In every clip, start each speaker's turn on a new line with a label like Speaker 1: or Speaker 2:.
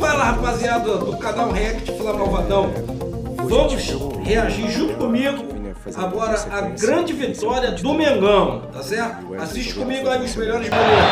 Speaker 1: Fala, rapaziada do canal React Fla Malvadão. Vamos reagir junto comigo agora a grande vitória do Mengão, tá certo? Assiste comigo aí os melhores momentos.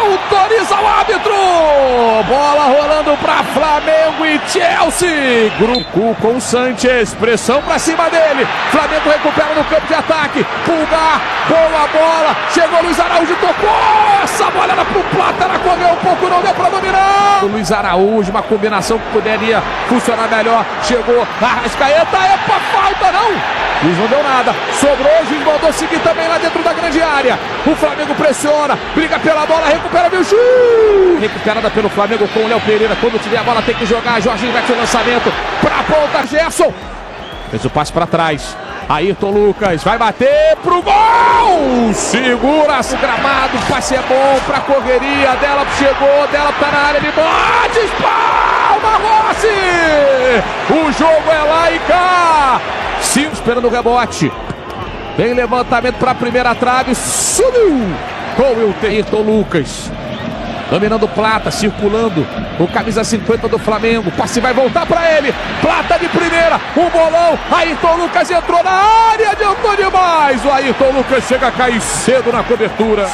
Speaker 2: Autoriza o árbitro! Bola rolando para Flamengo e Chelsea. Grupo com o Sanches, pressão para cima dele. Flamengo recupera no campo de ataque. Pulgar, boa bola. Chegou Luiz Araújo, tocou. Essa bola era pro Plata, ela correu um pouco, não deu para dominar. O Luiz Araújo, uma combinação que poderia funcionar melhor. Chegou Arrascaeta, epa, falta não! Luiz não deu nada, sobrou, Gil mandou seguir também lá dentro da grande área. O Flamengo pressiona, briga pela bola, recupera Vilchu. Recuperada pelo Flamengo com o Léo Pereira. Quando tiver a bola tem que jogar. Jorginho vai ter o lançamento pra ponta, Gerson. Fez o passe pra trás. Ayrton Lucas vai bater pro gol. Segura-se o gramado, o passe é bom pra correria. Dela chegou, dela tá na área, ele bate, espalma, Rossi. O jogo é lá e cá. Silvio esperando o rebote. Vem levantamento para a primeira trave. Subiu com o Ayrton Lucas. Dominando Plata, circulando. O camisa 50 do Flamengo. O passe vai voltar para ele. Plata de primeira. Um bolão. Ayrton Lucas entrou na área. Adiantou demais. O Ayrton Lucas chega a cair cedo na cobertura.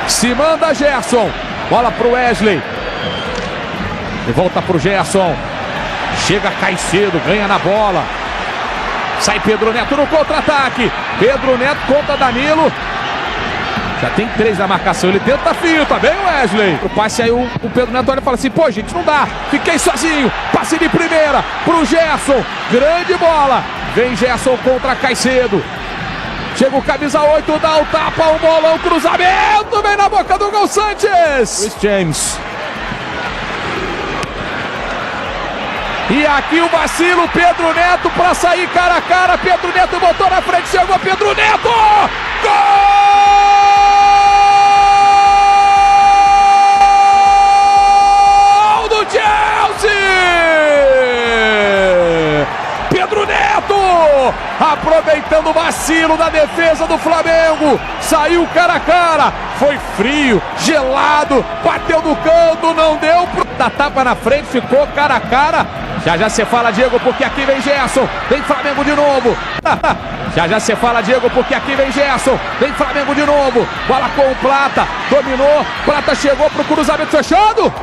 Speaker 2: Se manda Gerson. Bola para o Wesley. E volta para o Gerson. Chega, cai cedo. Ganha na bola. Sai Pedro Neto no contra-ataque. Pedro Neto contra Danilo. Já tem 3 na marcação. Ele tenta a fita. Bem o Wesley. O passe aí o Pedro Neto olha e fala assim: pô, gente, não dá. Fiquei sozinho. Passe de primeira pro Gerson. Grande bola. Vem Gerson contra Caicedo. Chega o camisa 8, dá o tapa. Um bolão, cruzamento. Vem na boca do gol Sanches. Chris James. E aqui o vacilo, Pedro Neto para sair cara a cara. Pedro Neto botou na frente, chegou Pedro Neto! Gol do Chelsea! Pedro Neto! Aproveitando o vacilo da defesa do Flamengo. Saiu cara a cara. Foi frio, gelado, bateu no canto, não deu. Da tapa na frente, ficou cara a cara. Já você fala, Diego, porque aqui vem Gerson. Vem Flamengo de novo. Já você fala, Diego, porque aqui vem Gerson. Vem Flamengo de novo. Bola com o Plata. Dominou. Plata chegou pro cruzamento fechado.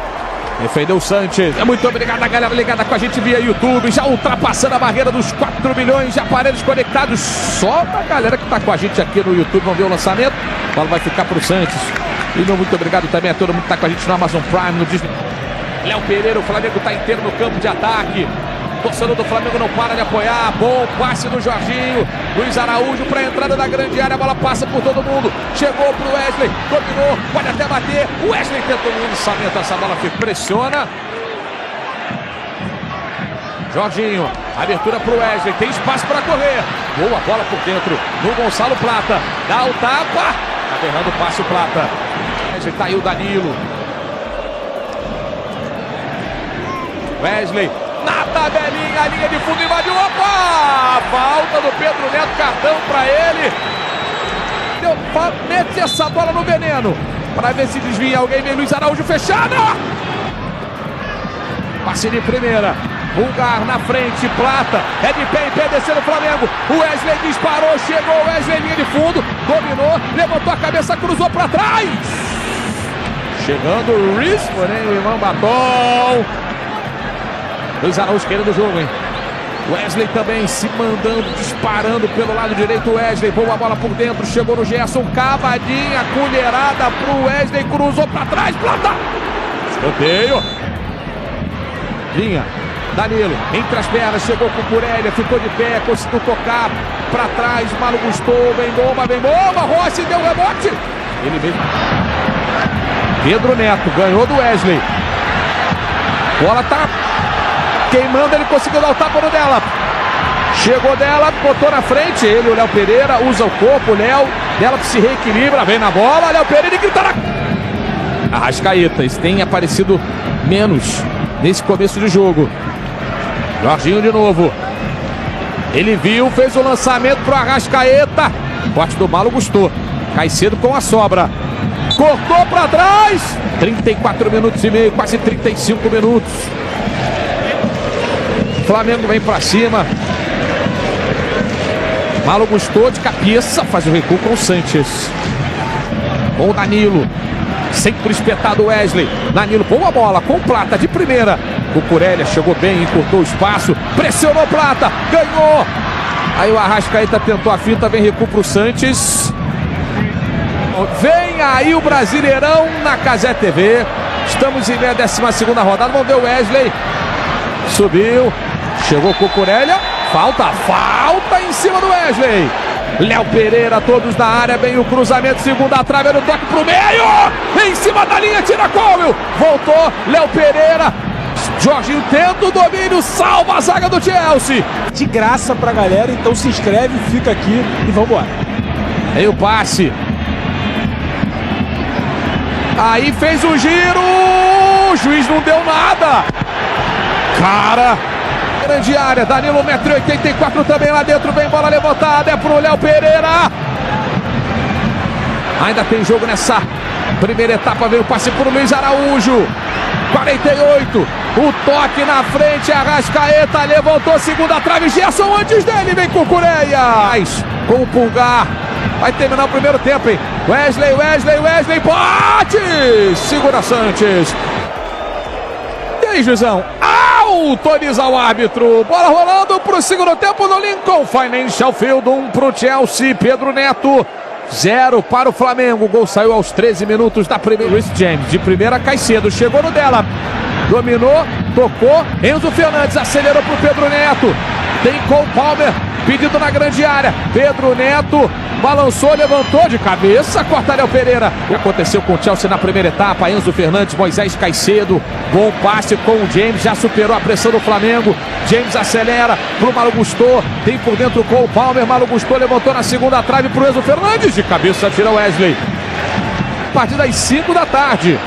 Speaker 2: Defendeu o Sanches. Muito obrigado a galera ligada com a gente via YouTube. Já ultrapassando a barreira dos 4 milhões de aparelhos conectados. Só a galera que tá com a gente aqui no YouTube. Vamos ver o lançamento. A bola vai ficar pro Sanches. E muito obrigado também a todo mundo que tá com a gente no Amazon Prime, no Disney. Léo Pereira, o Flamengo está inteiro no campo de ataque. Torcedor do Flamengo não para de apoiar. Bom passe do Jorginho. Luiz Araújo para a entrada da grande área. A bola passa por todo mundo. Chegou para o Wesley. Dominou. Pode até bater. O Wesley tentou um lançamento. Essa bola pressiona. Jorginho. Abertura para o Wesley. Tem espaço para correr. Boa bola por dentro. No Gonçalo Plata. Dá o tapa. Tá errando o passe o Plata. Wesley tá aí o Danilo. Wesley, na tabelinha, a linha de fundo invadiu. Opa! Falta do Pedro Neto, cartão para ele. Mete essa bola no veneno. Para ver se desvia alguém. Vem Luiz Araújo fechada. Passe de primeira. Pulgar na frente, Plata. É de pé em pé, descendo o Flamengo. O Wesley disparou, chegou o Wesley, linha de fundo. Dominou, levantou a cabeça, cruzou para trás. Chegando o Riz, porém o irmão Batom. Luiz Araújo querendo o jogo, hein? Wesley também se mandando, disparando pelo lado direito. Wesley, boa bola por dentro, chegou no Gerson, cavadinha, colherada pro Wesley, cruzou pra trás, Plata! Escanteio! Vinha, Danilo, entre as pernas, chegou com o Curélia, ficou de pé, conseguiu tocar pra trás, Malo gostou, vem bomba, Rossi deu rebote! Ele mesmo. Pedro Neto ganhou do Wesley. Bola tá queimando, ele conseguiu dar o tapa no dela. Chegou dela, botou na frente. Ele, o Léo Pereira, usa o corpo. O Léo, dela se reequilibra, vem na bola. Léo Pereira e grita na... Arrascaeta, isso tem aparecido menos nesse começo de jogo. Jorginho de novo. Ele viu, fez o lançamento pro Arrascaeta. Corte do Malo gostou. Caicedo com a sobra. cortou para trás. 34 minutos e meio, quase 35 minutos. Flamengo vem para cima. Malo Gusto de cabeça, faz o recuo com o Sanches. Com o Danilo. Sempre espetado o Wesley. Danilo, boa bola, com Plata de primeira. Cucurella chegou bem, encurtou o espaço. Pressionou Plata, ganhou. Aí o Arrascaeta tentou a finta, vem recuo pro Sanches. Vem aí o Brasileirão na Cazé TV. Estamos em 12ª rodada. Vamos ver o Wesley. Subiu. Chegou Cucurella. Falta em cima do Wesley. Léo Pereira, todos na área, bem o cruzamento, segunda trave, no toque pro meio, em cima da linha, tira Colwell, voltou, Léo Pereira, Jorginho tenta o domínio, salva a zaga do Chelsea.
Speaker 3: De graça pra galera, então se inscreve, fica aqui e vambora.
Speaker 2: Aí o passe. Aí fez o giro, o juiz não deu nada. Cara... Grande área, Danilo 1,84 m também lá dentro, vem bola levantada, é pro Léo Pereira. Ainda tem jogo nessa primeira etapa, vem o passe pro Luiz Araújo. 48, o toque na frente, Arrascaeta levantou, segunda trave, Gerson antes dele, vem com Cucurella. Com o Pulgar, vai terminar o primeiro tempo, hein? Wesley, bate! Segura Sanches. E aí, Juizão? Autoriza o árbitro. Bola rolando pro segundo tempo no Lincoln Financial Field. 1 pro Chelsea. Pedro Neto. 0 para o Flamengo. O gol saiu aos 13 minutos da primeira. Luiz James de primeira, Caicedo. Chegou no dela. Dominou, tocou. Enzo Fernandes acelerou pro Pedro Neto. Tem Cole Palmer pedido na grande área. Pedro Neto balançou, levantou de cabeça, corta Léo Pereira. O que aconteceu com o Chelsea na primeira etapa? Enzo Fernandes, Moisés Caicedo. Bom passe com o James, já superou a pressão do Flamengo. James acelera pro Malo Gusto. Tem por dentro com o Palmer. Malo Gusto levantou na segunda trave pro Enzo Fernandes. De cabeça tira o Wesley. A partir das 5 da tarde.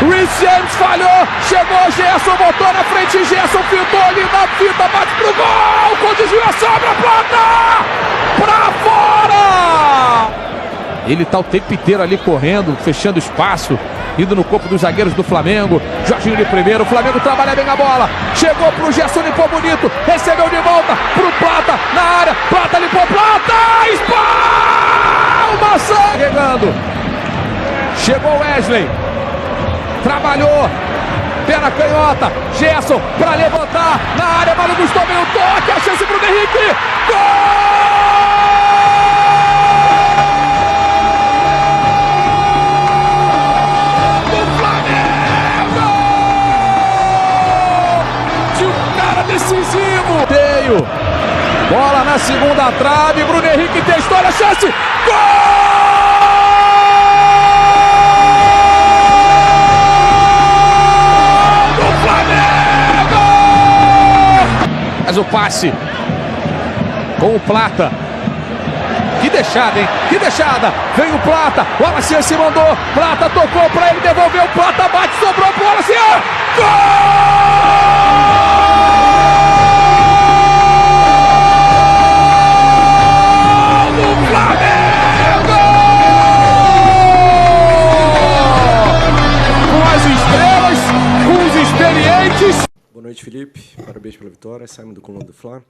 Speaker 2: Luiz James falhou, chegou Gerson, botou na frente, Gerson fitou ali na fita, bate pro gol, com desvio, sobra, Plata, pra fora! Ele tá o tempo inteiro ali correndo, fechando espaço, indo no corpo dos zagueiros do Flamengo. Jorginho de primeiro, o Flamengo trabalha bem a bola, chegou pro Gerson, limpou bonito, recebeu de volta pro Plata, na área, Plata limpou, Plata, espalma, chegando, chegou Wesley. Trabalhou, perna canhota, Gerson para levantar, na área, Malo Gusto, vem o toque, a chance pro Henrique, gol do Flamengo, de um cara decisivo, Teio, bola na segunda trave, Bruno Henrique testou a chance, gol! Faz o passe com o Plata. Que deixada, hein? Que deixada! Vem o Plata, o Alacian se mandou. Plata tocou pra ele, devolveu. Plata bate, sobrou pro Alacian. Gol! Do Flamengo! Com as estrelas, com os experientes.
Speaker 4: Boa noite, Felipe. Parabéns pela vitória. Simon do Coluna do Fla.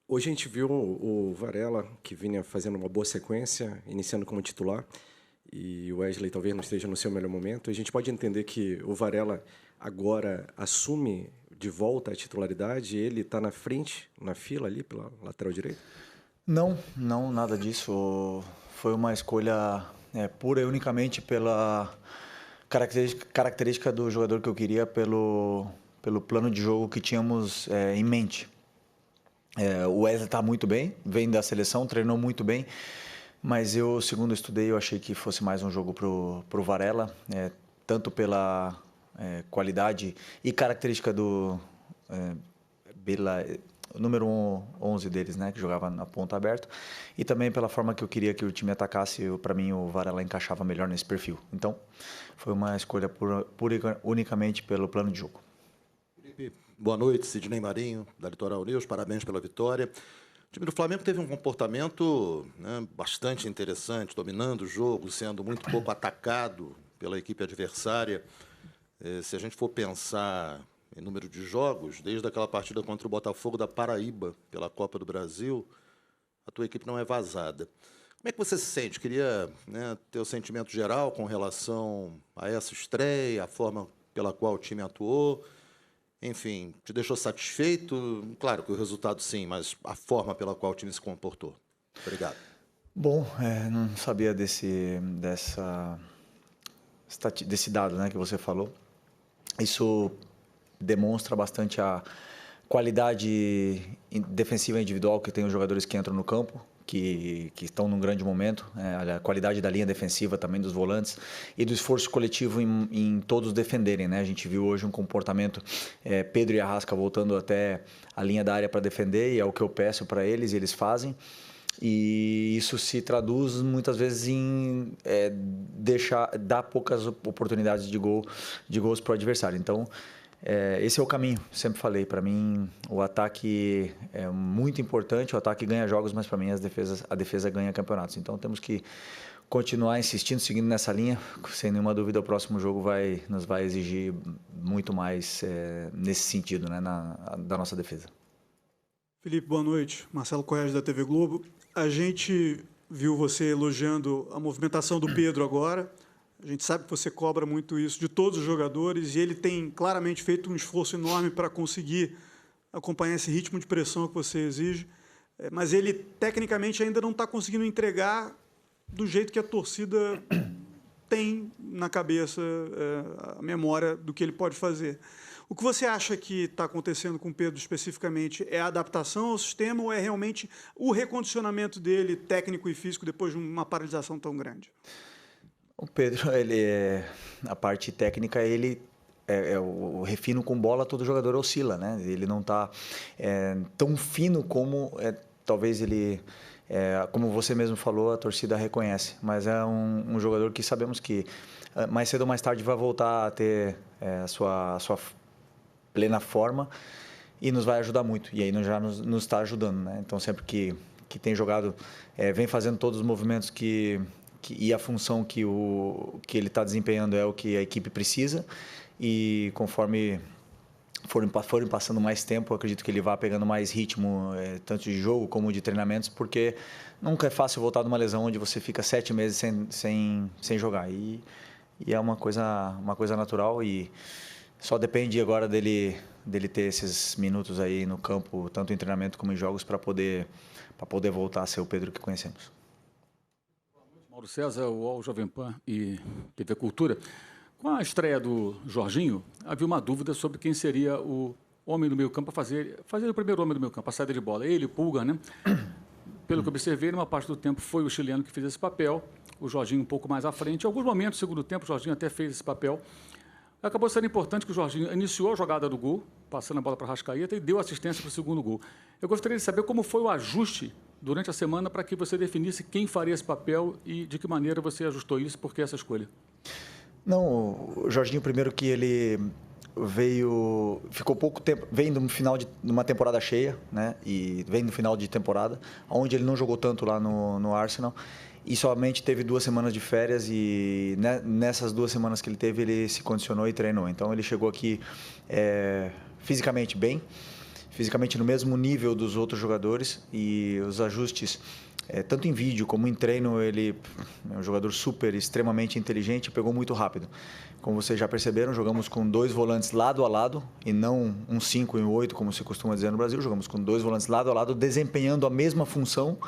Speaker 4: Hoje a gente viu o Varela, que vinha fazendo uma boa sequência, iniciando como titular, e o Wesley talvez não esteja no seu melhor momento. A gente pode entender que o Varela agora assume de volta a titularidade, ele está na frente, na fila ali, pela lateral direita?
Speaker 5: Não, nada disso. Foi uma escolha pura e unicamente pela característica do jogador que eu queria, pelo plano de jogo que tínhamos em mente. O Wesley está muito bem, vem da seleção, treinou muito bem, mas eu, segundo estudei, eu achei que fosse mais um jogo pro Varela, tanto pela qualidade e característica do número 11 deles, né, que jogava na ponta aberta, e também pela forma que eu queria que o time atacasse. Para mim o Varela encaixava melhor nesse perfil. Então foi uma escolha unicamente pelo plano de jogo.
Speaker 6: Boa noite, Sidney Marinho, da Litoral News, parabéns pela vitória. time do Flamengo teve um comportamento, né, bastante interessante, dominando o jogo, sendo muito pouco atacado pela equipe adversária. Se a gente for pensar em número de jogos, desde aquela partida contra o Botafogo da Paraíba, pela Copa do Brasil, a tua equipe não é vazada. Como é que você se sente? Queria, né, ter o sentimento geral com relação a essa estreia, a forma pela qual o time atuou. Enfim, te deixou satisfeito? Claro que o resultado sim, mas a forma pela qual o time se comportou. Obrigado.
Speaker 5: Bom, não sabia desse dado, né, que você falou. Isso demonstra bastante a qualidade defensiva individual que tem os jogadores que entram no campo, que estão num grande momento, a qualidade da linha defensiva também dos volantes e do esforço coletivo em todos defenderem, né? A gente viu hoje um comportamento, Pedro e Arrasca voltando até a linha da área para defender, e é o que eu peço para eles, e eles fazem. E isso se traduz muitas vezes em dar poucas oportunidades de gols para o adversário. Então, esse é o caminho, sempre falei. Para mim, o ataque é muito importante, o ataque ganha jogos, mas para mim a defesa ganha campeonatos. Então temos que continuar insistindo, seguindo nessa linha. Sem nenhuma dúvida, o próximo jogo nos vai exigir muito mais nesse sentido, né, da nossa defesa.
Speaker 7: Felipe, boa noite. Marcelo Correia, da TV Globo. A gente viu você elogiando a movimentação do Pedro agora. A gente sabe que você cobra muito isso de todos os jogadores, e ele tem claramente feito um esforço enorme para conseguir acompanhar esse ritmo de pressão que você exige, mas ele, tecnicamente, ainda não está conseguindo entregar do jeito que a torcida tem na cabeça a memória do que ele pode fazer. O que você acha que está acontecendo com o Pedro especificamente? É a adaptação ao sistema ou é realmente o recondicionamento dele, técnico e físico, depois de uma paralisação tão grande?
Speaker 5: O Pedro, a parte técnica, o refino com bola, todo jogador oscila, né? Ele não está tão fino como talvez ele, como você mesmo falou, a torcida reconhece. Mas é um jogador que sabemos que mais cedo ou mais tarde vai voltar a ter a sua plena forma e nos vai ajudar muito. E aí já nos está ajudando, né? Então sempre que tem jogado, vem fazendo todos os movimentos e a função que ele está desempenhando é o que a equipe precisa, e conforme forem passando mais tempo, eu acredito que ele vai pegando mais ritmo, tanto de jogo como de treinamentos, porque nunca é fácil voltar de uma lesão onde você fica 7 meses sem jogar, e é uma coisa natural, e só depende agora dele ter esses minutos aí no campo, tanto em treinamento como em jogos, para poder voltar a ser o Pedro que conhecemos.
Speaker 2: Mauro César, UOL, Jovem Pan e TV Cultura. Com a estreia do Jorginho, havia uma dúvida sobre quem seria o homem do meio campo a fazer o primeiro homem do meio campo, a saída de bola. Ele, Pulga, né? Pelo que observei, numa parte do tempo foi o chileno que fez esse papel, o Jorginho um pouco mais à frente. Em alguns momentos do segundo tempo, o Jorginho até fez esse papel. Acabou sendo importante que o Jorginho iniciou a jogada do gol, passando a bola para a Arrascaeta, e deu assistência para o segundo gol. Eu gostaria de saber como foi o ajuste durante a semana para que você definisse quem faria esse papel e de que maneira você ajustou isso, por que essa escolha?
Speaker 5: Não, o Jorginho, primeiro que ele ficou pouco tempo, veio no final de uma temporada cheia, né? E vem no final de temporada, onde ele não jogou tanto lá no Arsenal, e somente teve 2 semanas de férias, e nessas 2 semanas que ele teve, ele se condicionou e treinou. Então ele chegou aqui fisicamente bem, fisicamente no mesmo nível dos outros jogadores, e os ajustes, tanto em vídeo como em treino, ele é um jogador extremamente inteligente, pegou muito rápido. Como vocês já perceberam, jogamos com 2 volantes lado a lado, e não um 5 e um 8, como se costuma dizer no Brasil. Jogamos com 2 volantes lado a lado, desempenhando a mesma função,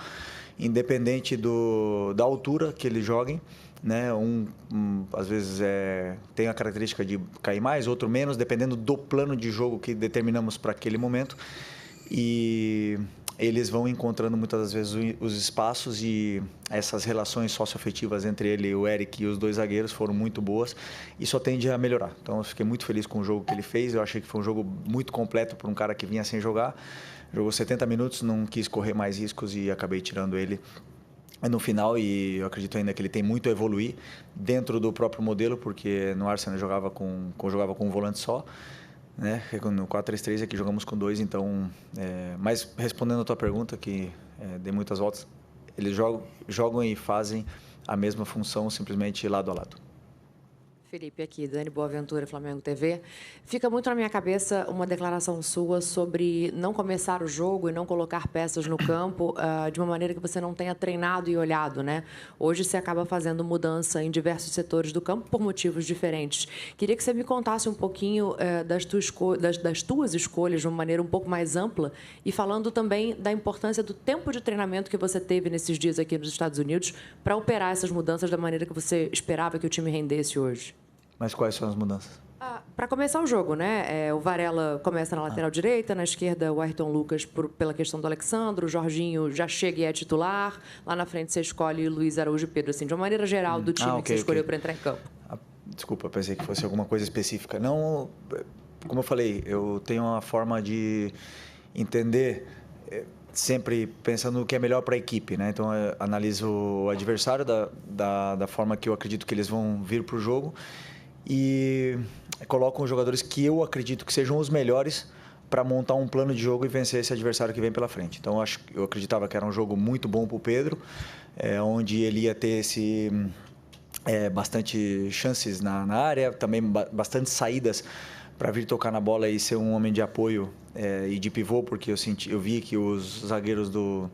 Speaker 5: independente da altura que eles joguem, né? Às vezes tem a característica de cair mais, outro menos, dependendo do plano de jogo que determinamos para aquele momento. E eles vão encontrando muitas das vezes os espaços, e essas relações socioafetivas entre ele e o Eric e os 2 zagueiros foram muito boas, e só tende a melhorar. Então eu fiquei muito feliz com o jogo que ele fez. Eu achei que foi um jogo muito completo para um cara que vinha sem jogar. Jogou 70 minutos, não quis correr mais riscos e acabei tirando ele no final, e eu acredito ainda que ele tem muito a evoluir dentro do próprio modelo, porque no Arsenal jogava com um volante só. né? No 4-3-3 aqui jogamos com 2, então... mas respondendo a tua pergunta, que dei muitas voltas, eles jogam e fazem a mesma função, simplesmente lado a lado.
Speaker 8: Felipe, aqui, Dani Boaventura, Flamengo TV. Fica muito na minha cabeça uma declaração sua sobre não começar o jogo e não colocar peças no campo de uma maneira que você não tenha treinado e olhado, né? Hoje você acaba fazendo mudança em diversos setores do campo por motivos diferentes. Queria que você me contasse um pouquinho das tuas escolhas de uma maneira um pouco mais ampla e falando também da importância do tempo de treinamento que você teve nesses dias aqui nos Estados Unidos para operar essas mudanças da maneira que você esperava que o time rendesse hoje.
Speaker 5: Mas quais são as mudanças?
Speaker 8: Para começar o jogo, né? O Varela começa na lateral direita, na esquerda o Ayrton Lucas pela questão do Alexandre, o Jorginho já chega e é titular, lá na frente você escolhe Luiz Araújo e Pedro, assim, de uma maneira geral do time que você escolheu para entrar em campo.
Speaker 5: Desculpa, pensei que fosse alguma coisa específica. Não, como eu falei, eu tenho uma forma de entender sempre pensando no que é melhor para a equipe, né? Então, eu analiso o adversário da forma que eu acredito que eles vão vir para o jogo e coloco os jogadores que eu acredito que sejam os melhores para montar um plano de jogo e vencer esse adversário que vem pela frente. Então, eu acreditava que era um jogo muito bom para o Pedro, onde ele ia ter bastante chances na área, também bastante saídas para vir tocar na bola e ser um homem de apoio e de pivô, porque eu vi que os zagueiros do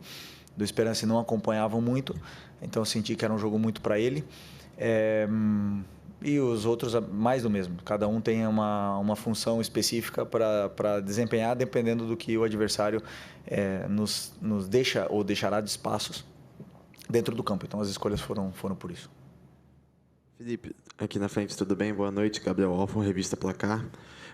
Speaker 5: Esperance não acompanhavam muito, então eu senti que era um jogo muito para ele. E os outros, mais do mesmo. Cada um tem uma função específica para desempenhar, dependendo do que o adversário nos deixa ou deixará de espaços dentro do campo. Então, as escolhas foram por isso.
Speaker 9: Felipe, aqui na frente, tudo bem? Boa noite, Gabriel Alfon, Revista Placar.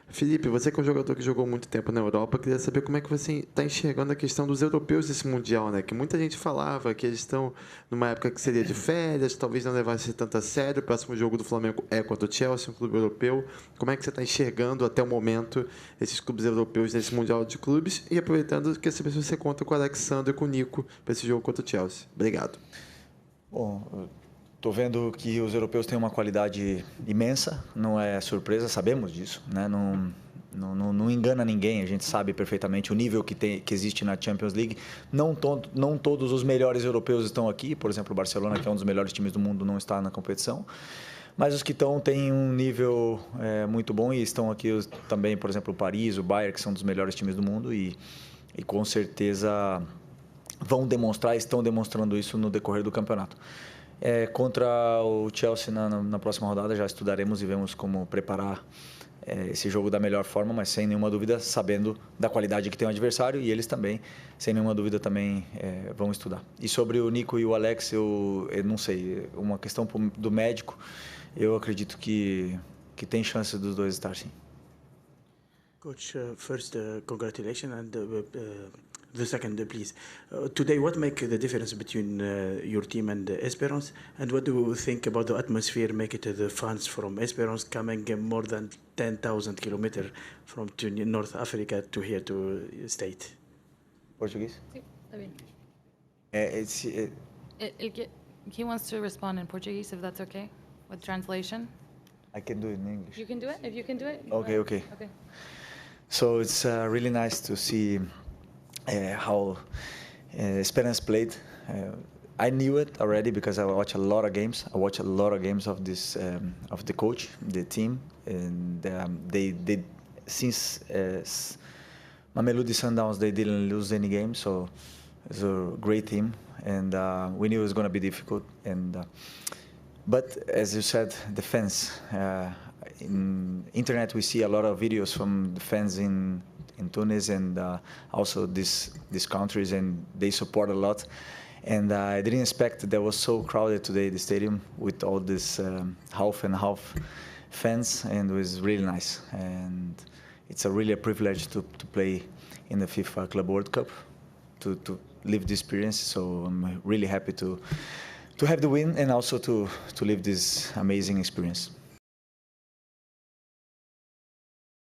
Speaker 9: Felipe, você que é um jogador que jogou muito tempo na Europa, queria saber como é que você está enxergando a questão dos europeus desse Mundial, né? Que muita gente falava que eles estão numa época que seria de férias, talvez não levasse tanto a sério. O próximo jogo do Flamengo é contra o Chelsea, um clube europeu. Como é que você está enxergando até o momento esses clubes europeus nesse Mundial de Clubes? E aproveitando, queria saber se você conta com o Alexandre e com o Nico para esse jogo contra o Chelsea. Obrigado.
Speaker 5: Bom, estou vendo que os europeus têm uma qualidade imensa, não é surpresa, sabemos disso, né? Não engana ninguém, a gente sabe perfeitamente o nível que existe na Champions League. Não todos os melhores europeus estão aqui, por exemplo, o Barcelona, que é um dos melhores times do mundo, não está na competição. Mas os que estão têm um nível muito bom e estão aqui também, por exemplo, o Paris, o Bayern, que são dos melhores times do mundo e com certeza estão demonstrando isso no decorrer do campeonato. Contra o Chelsea na próxima rodada já estudaremos e vemos como preparar esse jogo da melhor forma, mas sem nenhuma dúvida sabendo da qualidade que tem o adversário e eles também, sem nenhuma dúvida também vão estudar. E sobre o Nico e o Alex, eu não sei, uma questão do médico, eu acredito que tem chance dos dois estar sim.
Speaker 10: Coach, first congratulations and the second, please. Today, what makes the difference between your team and Esperance? And what do you think about the atmosphere, make it the fans from Esperance coming more than 10,000 kilometers from North Africa to here to state?
Speaker 5: Português?
Speaker 11: Sim, está bem.
Speaker 12: He wants to respond in Portuguese, if that's okay, with translation.
Speaker 5: I can do it in English.
Speaker 12: You can do it? If you can do it?
Speaker 5: Okay. So it's really nice to see how Esperance played. I knew it already because I watch a lot of games. I watch a lot of games of this of the coach, the team, and they since Mamelodi Sundowns they didn't lose any game, so it's a great team, and we knew it was going to be difficult. And but as you said, the fans. In internet, we see a lot of videos from the fans in Tunis and also these countries, and they support a lot. And I didn't expect that was so crowded today, the stadium, with all this half and half fans, and it was really nice. And it's really a privilege to play in the FIFA Club World Cup, to live this experience. So I'm really happy to have the win and also to live this amazing experience.